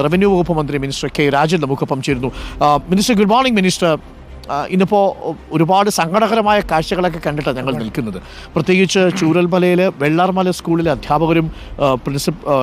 Revenue വകുപ്പ് മന്ത്രി minister K Rajan നമുക്കൊപ്പം ചേരുന്നു. Minister, good morning minister. ഇന്നിപ്പോൾ ഒരുപാട് സങ്കടകരമായ കാഴ്ചകളൊക്കെ കണ്ടിട്ടാണ് ഞങ്ങൾ നിൽക്കുന്നത്. പ്രത്യേകിച്ച് ചൂരൽമലയിൽ വെള്ളാർമല സ്കൂളിലെ അധ്യാപകരും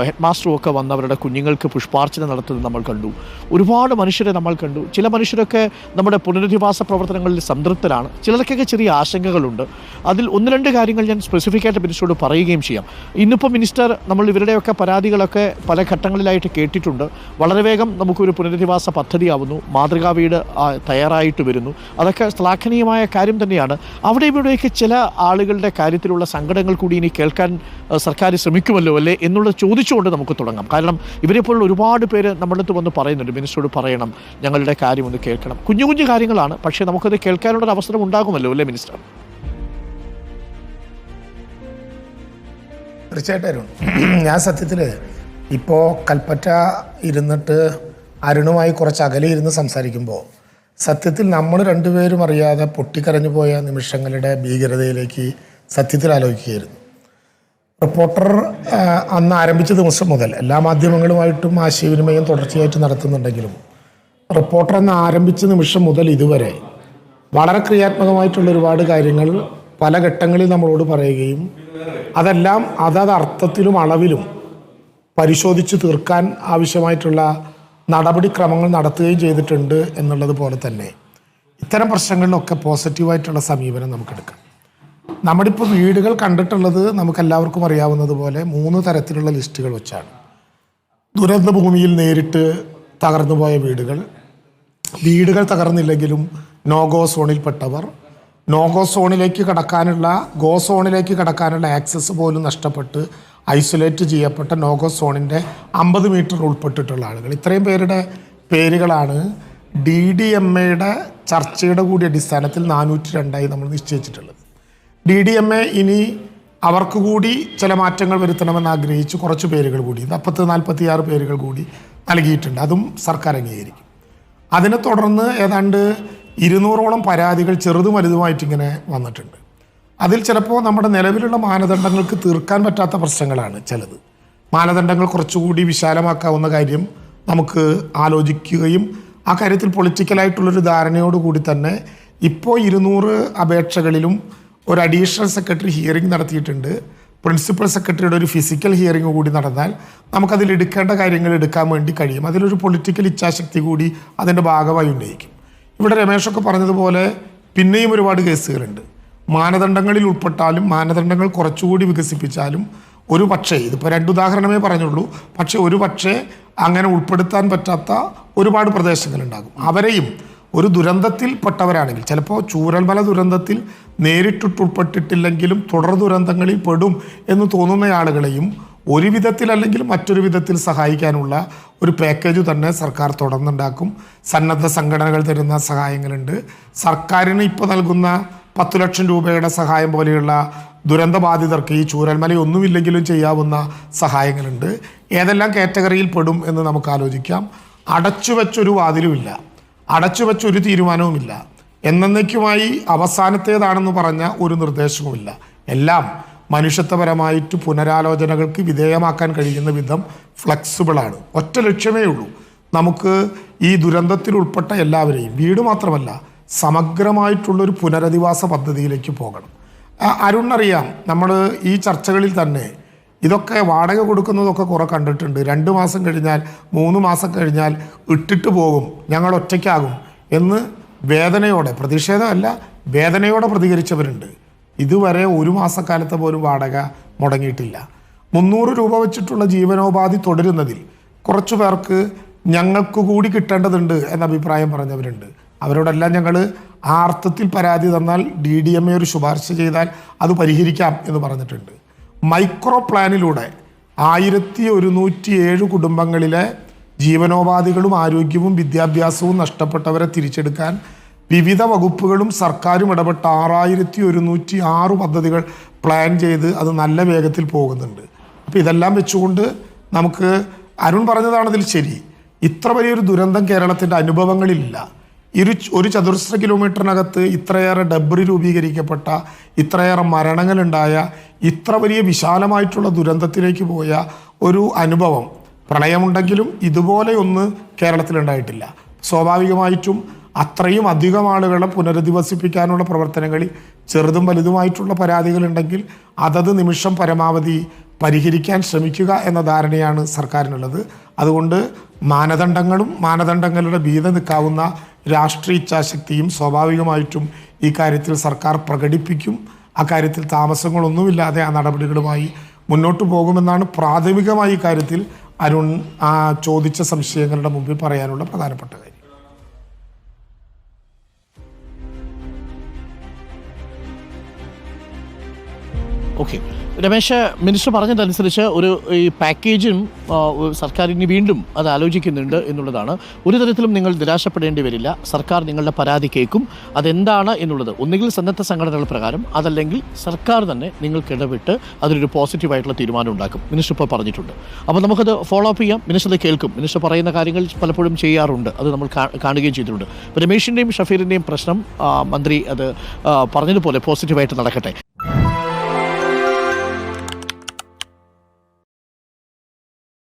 ഹെഡ് മാസ്റ്ററും ഒക്കെ വന്നവരുടെ കുഞ്ഞുങ്ങൾക്ക് പുഷ്പാർച്ചന നടത്തുന്നത് നമ്മൾ കണ്ടു. ഒരുപാട് മനുഷ്യരെ നമ്മൾ കണ്ടു. ചില മനുഷ്യരൊക്കെ നമ്മുടെ പുനരധിവാസ പ്രവർത്തനങ്ങളിൽ സംതൃപ്തരാണ്. ചിലർക്കൊക്കെ ചെറിയ ആശങ്കകളുണ്ട്. അതിൽ ഒന്ന് രണ്ട് കാര്യങ്ങൾ ഞാൻ സ്പെസിഫിക്കായിട്ട് മിനിസ്റ്ററോട് പറയുകയും ചെയ്യാം. ഇന്നിപ്പോൾ മിനിസ്റ്റർ, നമ്മൾ ഇവരുടെയൊക്കെ പരാതികളൊക്കെ പല ഘട്ടങ്ങളിലായിട്ട് കേട്ടിട്ടുണ്ട്. വളരെ വേഗം നമുക്കൊരു പുനരധിവാസ പദ്ധതിയാവുന്നു, മാതൃകാ വീട് തയ്യാറായിട്ട് വരുന്നു. അതൊക്കെ ശ്ലാഘനീയമായ കാര്യം തന്നെയാണ്. അവിടെ ഇവിടെയൊക്കെ ചില ആളുകളുടെ കാര്യത്തിലുള്ള സങ്കടങ്ങൾ കൂടി ഇനി കേൾക്കാൻ സർക്കാർ ശ്രമിക്കുമല്ലോ അല്ലേ എന്നുള്ളത് ചോദിച്ചുകൊണ്ട് നമുക്ക് തുടങ്ങാം. കാരണം ഇവരെപ്പോലുള്ള ഒരുപാട് പേര് നമ്മുടെ അടുത്ത് വന്ന് പറയുന്നുണ്ട്, മിനിസ്റ്ററോട് പറയണം, ഞങ്ങളുടെ കാര്യം ഒന്ന് കേൾക്കണം. കുഞ്ഞു കുഞ്ഞു കാര്യങ്ങളാണ്, പക്ഷേ നമുക്കത് കേൾക്കാനുള്ളൊരു അവസരം ഉണ്ടാകുമല്ലോ അല്ലേ മിനിസ്റ്റർ? തീർച്ചയായിട്ടും. ഞാൻ സത്യത്തിൽ ഇപ്പോൾ കൽപ്പറ്റ ഇരുന്നിട്ട് അരുണുമായി കുറച്ച് അകലെ ഇരുന്ന് സംസാരിക്കുമ്പോൾ സത്യത്തിൽ നമ്മൾ രണ്ടുപേരും അറിയാതെ പൊട്ടിക്കരഞ്ഞു പോയ നിമിഷങ്ങളുടെ ഭീകരതയിലേക്ക് സത്യത്തിൽ ആലോചിക്കുകയായിരുന്നു. റിപ്പോർട്ടർ അന്ന് ആരംഭിച്ച ദിവസം മുതൽ എല്ലാ മാധ്യമങ്ങളുമായിട്ടും ആശയവിനിമയം തുടർച്ചയായിട്ട് നടത്തുന്നുണ്ടെങ്കിലും റിപ്പോർട്ടർ അന്ന് ആരംഭിച്ച നിമിഷം മുതൽ ഇതുവരെ വളരെ ക്രിയാത്മകമായിട്ടുള്ള ഒരുപാട് കാര്യങ്ങൾ പല ഘട്ടങ്ങളിൽ നമ്മളോട് പറയുകയും അതെല്ലാം അതത് അർത്ഥത്തിലും അളവിലും പരിശോധിച്ച് തീർക്കാൻ ആവശ്യമായിട്ടുള്ള നടപടിക്രമങ്ങൾ നടത്തുകയും ചെയ്തിട്ടുണ്ട് എന്നുള്ളത് പോലെ തന്നെ ഇത്തരം പ്രശ്നങ്ങളിലൊക്കെ പോസിറ്റീവായിട്ടുള്ള സമീപനം നമുക്കെടുക്കാം. നമ്മളിപ്പോൾ വീടുകൾ കണ്ടിട്ടുള്ളത് നമുക്കെല്ലാവർക്കും അറിയാവുന്നതുപോലെ 3 തരത്തിലുള്ള ലിസ്റ്റുകൾ വെച്ചാണ്. ദുരന്ത ഭൂമിയിൽ നേരിട്ട് തകർന്നു പോയ വീടുകൾ തകർന്നില്ലെങ്കിലും നോഗോ സോണിൽപ്പെട്ടവർ, നോഗോ സോണിലേക്ക് കടക്കാനുള്ള ഗോ സോണിലേക്ക് കടക്കാനുള്ള ആക്സസ് പോലും നഷ്ടപ്പെട്ട് ഐസൊലേറ്റ് ചെയ്യപ്പെട്ട നോഗോ സോണിൻ്റെ 50 മീറ്റർ ഉൾപ്പെട്ടിട്ടുള്ള ആളുകൾ, ഇത്രയും പേരുടെ പേരുകളാണ് DDMA ചർച്ചയുടെ കൂടി അടിസ്ഥാനത്തിൽ 402 നമ്മൾ നിശ്ചയിച്ചിട്ടുള്ളത്. DDMA ഇനി അവർക്ക് കൂടി ചില മാറ്റങ്ങൾ വരുത്തണമെന്ന് ആഗ്രഹിച്ച് കുറച്ച് പേരുകൾ കൂടി 46 പേരുകൾ കൂടി നൽകിയിട്ടുണ്ട്. അതും സർക്കാർ അംഗീകരിക്കും. അതിനെ തുടർന്ന് ഏതാണ്ട് 200ഓളം പരാതികൾ ചെറുതും വലുതുമായിട്ടിങ്ങനെ വന്നിട്ടുണ്ട്. അതിൽ ചിലപ്പോൾ നമ്മുടെ നിലവിലുള്ള മാനദണ്ഡങ്ങൾക്ക് തീർക്കാൻ പറ്റാത്ത പ്രശ്നങ്ങളാണ് ചിലത്. മാനദണ്ഡങ്ങൾ കുറച്ചുകൂടി വിശാലമാക്കാവുന്ന കാര്യം നമുക്ക് ആലോചിക്കുകയും ആ കാര്യത്തിൽ പൊളിറ്റിക്കലായിട്ടുള്ളൊരു ധാരണയോടുകൂടി തന്നെ ഇപ്പോൾ 200 അപേക്ഷകളിലും ഒരു അഡീഷണൽ സെക്രട്ടറി ഹിയറിംഗ് നടത്തിയിട്ടുണ്ട്. പ്രിൻസിപ്പൽ സെക്രട്ടറിയുടെ ഒരു ഫിസിക്കൽ ഹിയറിംഗ് കൂടി നടന്നാൽ നമുക്കതിൽ എടുക്കേണ്ട കാര്യങ്ങൾ എടുക്കാൻ വേണ്ടി കഴിയും. അതിലൊരു പൊളിറ്റിക്കൽ ഇച്ഛാശക്തി കൂടി അതിൻ്റെ ഭാഗമായി ഉന്നയിക്കും. ഇവിടെ രമേശൊക്കെ പറഞ്ഞതുപോലെ പിന്നെയും ഒരുപാട് കേസുകളുണ്ട്. മാനദണ്ഡങ്ങളിൽ ഉൾപ്പെട്ടാലും മാനദണ്ഡങ്ങൾ കുറച്ചുകൂടി വികസിപ്പിച്ചാലും ഒരു പക്ഷേ, ഇതിപ്പോൾ 2 ഉദാഹരണമേ പറഞ്ഞുള്ളൂ, പക്ഷേ ഒരു പക്ഷേ അങ്ങനെ ഉൾപ്പെടുത്താൻ പറ്റാത്ത ഒരുപാട് പ്രദേശങ്ങളുണ്ടാകും. അവരെയും ഒരു ദുരന്തത്തിൽ പെട്ടവരാണെങ്കിൽ, ചിലപ്പോൾ ചൂരൽമല ദുരന്തത്തിൽ നേരിട്ടുൾപ്പെട്ടിട്ടില്ലെങ്കിലും തുടർ ദുരന്തങ്ങളിൽ പെടും എന്ന് തോന്നുന്ന ആളുകളെയും ഒരു വിധത്തിൽ അല്ലെങ്കിൽ മറ്റൊരു വിധത്തിൽ സഹായിക്കാനുള്ള ഒരു പാക്കേജ് തന്നെ സർക്കാർ തുടർന്നുണ്ടാക്കും. സന്നദ്ധ സംഘടനകൾ തരുന്ന സഹായങ്ങളുണ്ട്. സർക്കാരിന് ഇപ്പോൾ നൽകുന്ന 10 ലക്ഷം രൂപയുടെ സഹായം പോലെയുള്ള ദുരന്തബാധിതർക്ക് ഈ ചൂരൽമലയൊന്നുമില്ലെങ്കിലും ചെയ്യാവുന്ന സഹായങ്ങളുണ്ട്. ഏതെല്ലാം കാറ്റഗറിയിൽ പെടും എന്ന് നമുക്ക് ആലോചിക്കാം. അടച്ചുവെച്ചൊരു വാതിലുമില്ല, അടച്ചുവെച്ചൊരു തീരുമാനവുമില്ല, എന്നേക്കുമായി അവസാനത്തേതാണെന്ന് പറഞ്ഞ ഒരു നിർദ്ദേശവുമില്ല. എല്ലാം മനുഷ്യത്വപരമായിട്ട് പുനരാലോചനകൾക്ക് വിധേയമാക്കാൻ കഴിയുന്ന വിധം ഫ്ലെക്സിബിളാണ്. ഒറ്റ ലക്ഷ്യമേ ഉള്ളൂ, നമുക്ക് ഈ ദുരന്തത്തിൽ ഉൾപ്പെട്ട എല്ലാവരെയും, വീട് മാത്രമല്ല സമഗ്രമായിട്ടുള്ളൊരു പുനരധിവാസ പദ്ധതിയിലേക്ക് പോകണം. അരുണറിയാം, നമ്മൾ ഈ ചർച്ചകളിൽ തന്നെ ഇതൊക്കെ വാടക കൊടുക്കുന്നതൊക്കെ കുറേ കണ്ടിട്ടുണ്ട്. 2 മാസം കഴിഞ്ഞാൽ 3 മാസം കഴിഞ്ഞാൽ ഇട്ടിട്ട് പോകും, ഞങ്ങൾ ഒറ്റയ്ക്കാകും എന്ന് വേദനയോടെ, പ്രതിഷേധമല്ല വേദനയോടെ പ്രതികരിച്ചവരുണ്ട്. ഇതുവരെ 1 മാസക്കാലത്തെ പോലും വാടക മുടങ്ങിയിട്ടില്ല. 300 രൂപ വെച്ചിട്ടുള്ള ജീവനോപാധി തുടരുന്നതിൽ കുറച്ചു പേർക്ക് ഞങ്ങൾക്ക് കൂടി കിട്ടേണ്ടതുണ്ട് എന്ന അഭിപ്രായം പറഞ്ഞവരുണ്ട്. അവരോടെല്ലാം ഞങ്ങൾ ആ അർത്ഥത്തിൽ പരാതി തന്നാൽ DDMA ഒരു ശുപാർശ ചെയ്താൽ അത് പരിഹരിക്കാം എന്ന് പറഞ്ഞിട്ടുണ്ട്. മൈക്രോ പ്ലാനിലൂടെ 1107 കുടുംബങ്ങളിലെ ജീവനോപാധികളും ആരോഗ്യവും വിദ്യാഭ്യാസവും നഷ്ടപ്പെട്ടവരെ തിരിച്ചെടുക്കാൻ വിവിധ വകുപ്പുകളും സർക്കാരും ഇടപെട്ട 6106 പദ്ധതികൾ പ്ലാൻ ചെയ്ത് അത് നല്ല വേഗത്തിൽ പോകുന്നുണ്ട്. അപ്പോൾ ഇതെല്ലാം വെച്ചുകൊണ്ട് നമുക്ക്, അരുൺ പറഞ്ഞതാണതിൽ ശരി, ഇത്ര വലിയൊരു ദുരന്തം കേരളത്തിൻ്റെ അനുഭവങ്ങളിലില്ല. ഒരു ചതുരശ്ര കിലോമീറ്ററിനകത്ത് ഇത്രയേറെ ഡബ്രി രൂപീകരിക്കപ്പെട്ട, ഇത്രയേറെ മരണങ്ങളുണ്ടായ, ഇത്ര വലിയ വിശാലമായിട്ടുള്ള ദുരന്തത്തിലേക്ക് പോയ ഒരു അനുഭവം പ്രളയമുണ്ടെങ്കിലും ഇതുപോലെയൊന്ന് കേരളത്തിലുണ്ടായിട്ടില്ല. സ്വാഭാവികമായിട്ടും അത്രയും അധികം ആളുകളെ പുനരധിവസിപ്പിക്കാനുള്ള പ്രവർത്തനങ്ങളിൽ ചെറുതും വലുതുമായിട്ടുള്ള പരാതികളുണ്ടെങ്കിൽ അതത് നിമിഷം പരമാവധി പരിഹരിക്കാൻ ശ്രമിക്കുക എന്ന ധാരണയാണ് സർക്കാരിനുള്ളത്. അതുകൊണ്ട് മാനദണ്ഡങ്ങളുടെ മീതെ നിൽക്കാവുന്ന രാഷ്ട്രീയ ഇച്ഛാശക്തിയും സ്വാഭാവികമായിട്ടും ഈ കാര്യത്തിൽ സർക്കാർ പ്രകടിപ്പിക്കും. അക്കാര്യത്തിൽ താമസങ്ങളൊന്നുമില്ലാതെ ആ നടപടികളുമായി മുന്നോട്ട് പോകുമെന്നാണ് പ്രാഥമികമായി ഈ കാര്യത്തിൽ അരുൺ ചോദിച്ച സംശയങ്ങളുടെ മുമ്പിൽ പറയാനുള്ള പ്രധാനപ്പെട്ട കാര്യം. ഓക്കെ രമേശ്, മിനിസ്റ്റർ പറഞ്ഞതനുസരിച്ച് ഈ പാക്കേജും സർക്കാർ ഇനി വീണ്ടും അത് ആലോചിക്കുന്നുണ്ട് എന്നുള്ളതാണ്. ഒരു തരത്തിലും നിങ്ങൾ നിരാശപ്പെടേണ്ടി വരില്ല. സർക്കാർ നിങ്ങളുടെ പരാതി കേൾക്കും. അതെന്താണ് എന്നുള്ളത് ഒന്നുകിൽ സന്നദ്ധ സംഘടനകൾ പ്രകാരം, അതല്ലെങ്കിൽ സർക്കാർ തന്നെ നിങ്ങൾക്ക് ഇടപെട്ട് അതിനൊരു പോസിറ്റീവായിട്ടുള്ള തീരുമാനം ഉണ്ടാക്കും. മിനിസ്റ്റർ ഇപ്പോൾ പറഞ്ഞിട്ടുണ്ട്. അപ്പോൾ നമുക്കത് ഫോളോ അപ്പ് ചെയ്യാം. മിനിസ്റ്റർ അത് കേൾക്കും. മിനിസ്റ്റർ പറയുന്ന കാര്യങ്ങൾ പലപ്പോഴും ചെയ്യാറുണ്ട്. അത് നമ്മൾ കാണുകയും ചെയ്തിട്ടുണ്ട്. രമേശിൻ്റെയും ഷഫീറിൻ്റെയും പ്രശ്നം മന്ത്രി അത് പറഞ്ഞതുപോലെ പോസിറ്റീവായിട്ട് നടക്കട്ടെ.